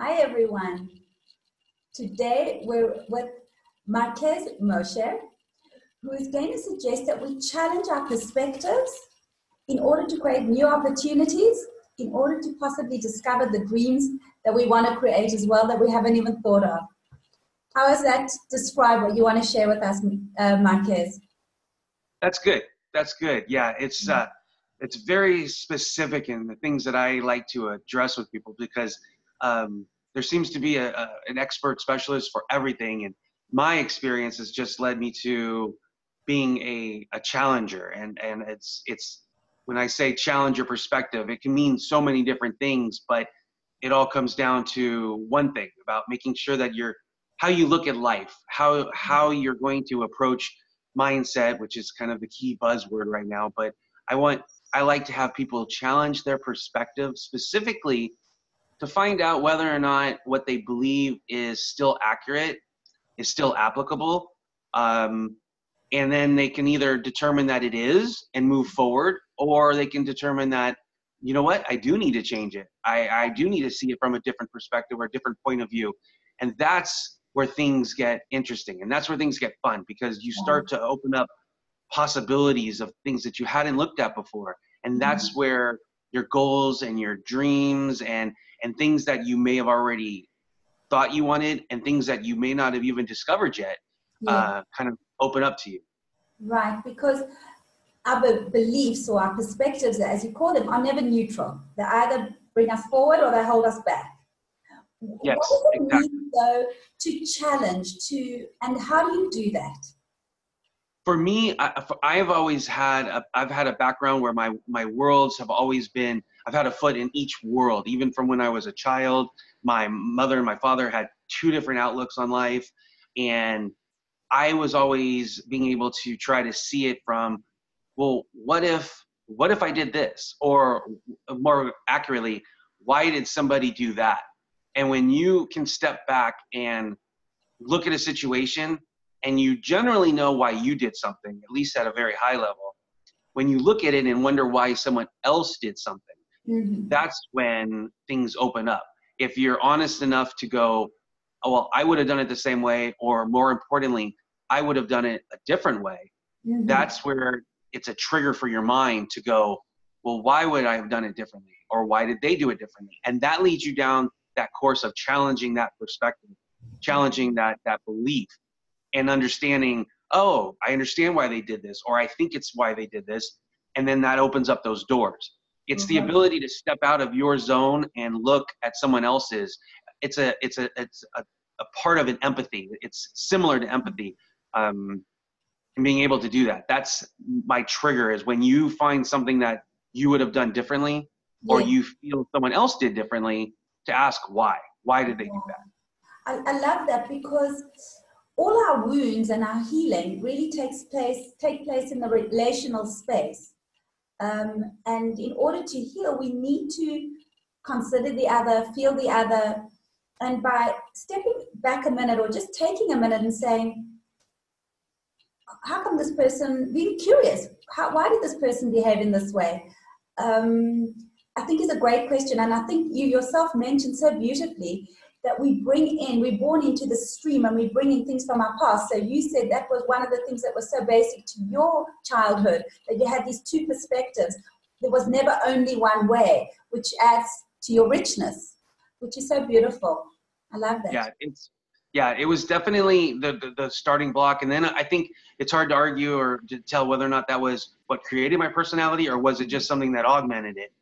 Hi everyone. Today we're with Marquez Mosher, who is going to suggest that we challenge our perspectives in order to create new opportunities, in order to possibly discover the dreams that we want to create as well that we haven't even thought of. How does that describe what you want to share with us, Marquez? That's good. That's good. Yeah, it's very specific in the things that I like to address with people because there seems to be an expert specialist for everything, and my experience has just led me to being a challenger. And it's when I say challenger perspective, it can mean so many different things, but it all comes down to one thing about making sure that how you look at life, how you're going to approach mindset, which is kind of the key buzzword right now. But I like to have people challenge their perspective specifically to find out whether or not what they believe is still accurate, is still applicable. And then they can either determine that it is and move forward, or they can determine that, you know what, I do need to change it. I do need to see it from a different perspective or a different point of view. And that's where things get interesting. And that's where things get fun, because you start to open up possibilities of things that you hadn't looked at before. And that's where your goals and your dreams and things that you may have already thought you wanted and things that you may not have even discovered yet kind of open up to you. Right, because our beliefs or our perspectives, as you call them, are never neutral. They either bring us forward or they hold us back. Yes, what does it exactly. mean, though, to challenge, and how do you do that? For me, I've had a background where my worlds have always been, I've had a foot in each world. Even from when I was a child, my mother and my father had two different outlooks on life. And I was always being able to try to see it from, well, what if I did this? Or more accurately, why did somebody do that? And when you can step back and look at a situation and you generally know why you did something, at least at a very high level, when you look at it and wonder why someone else did something, that's when things open up. If you're honest enough to go, oh, well, I would have done it the same way, or more importantly, I would have done it a different way, that's where it's a trigger for your mind to go, well, why would I have done it differently? Or why did they do it differently? And that leads you down that course of challenging that perspective, challenging that belief, and understanding, oh, I understand why they did this, or I think it's why they did this. And then that opens up those doors. It's the ability to step out of your zone and look at someone else's. It's a part of an empathy. It's similar to empathy. And being able to do that. That's my trigger, is when you find something that you would have done differently, or you feel someone else did differently, to ask why. Why did they do that? I love that, because all our wounds and our healing really take place in the relational space. And in order to heal, we need to consider the other, feel the other, and by stepping back a minute or just taking a minute and saying, how come this person, being curious, why did this person behave in this way? I think is a great question. And I think you yourself mentioned so beautifully that we're born into the stream, and we bring in things from our past. So you said that was one of the things that was so basic to your childhood, that you had these two perspectives. There was never only one way, which adds to your richness, which is so beautiful. I love that. Yeah, it was definitely the starting block. And then I think it's hard to argue or to tell whether or not that was what created my personality, or was it just something that augmented it.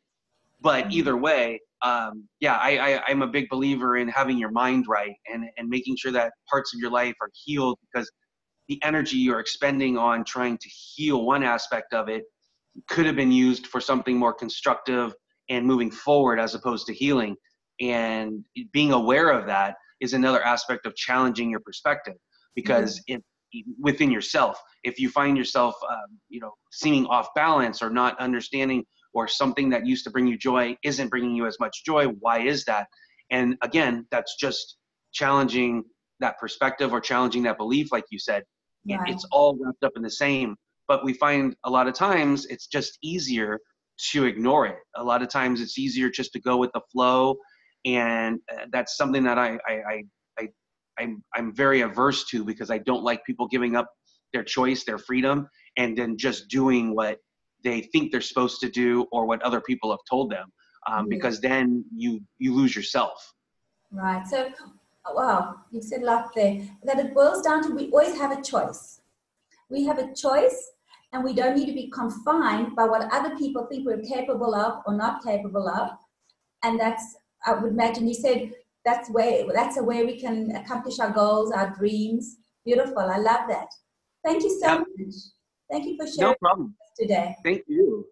But either way, I'm a big believer in having your mind right and making sure that parts of your life are healed, because the energy you're expending on trying to heal one aspect of it could have been used for something more constructive and moving forward, as opposed to healing. And being aware of that is another aspect of challenging your perspective, because within yourself, if you find yourself, seeming off balance or not understanding, or something that used to bring you joy isn't bringing you as much joy, why is that? And again, that's just challenging that perspective or challenging that belief, like you said. Right. It's all wrapped up in the same, but we find a lot of times it's just easier to ignore it. A lot of times it's easier just to go with the flow And that's something that I'm very averse to, because I don't like people giving up their choice, their freedom, and then just doing what they think they're supposed to do or what other people have told them, because then you lose yourself. Right. So, wow, you've said a lot there. That it boils down to, we always have a choice. We have a choice, and we don't need to be confined by what other people think we're capable of or not capable of. And that's, I would imagine you said, that's a way we can accomplish our goals, our dreams. Beautiful. I love that. Thank you so much. Thank you for sharing No problem. today. Thank you.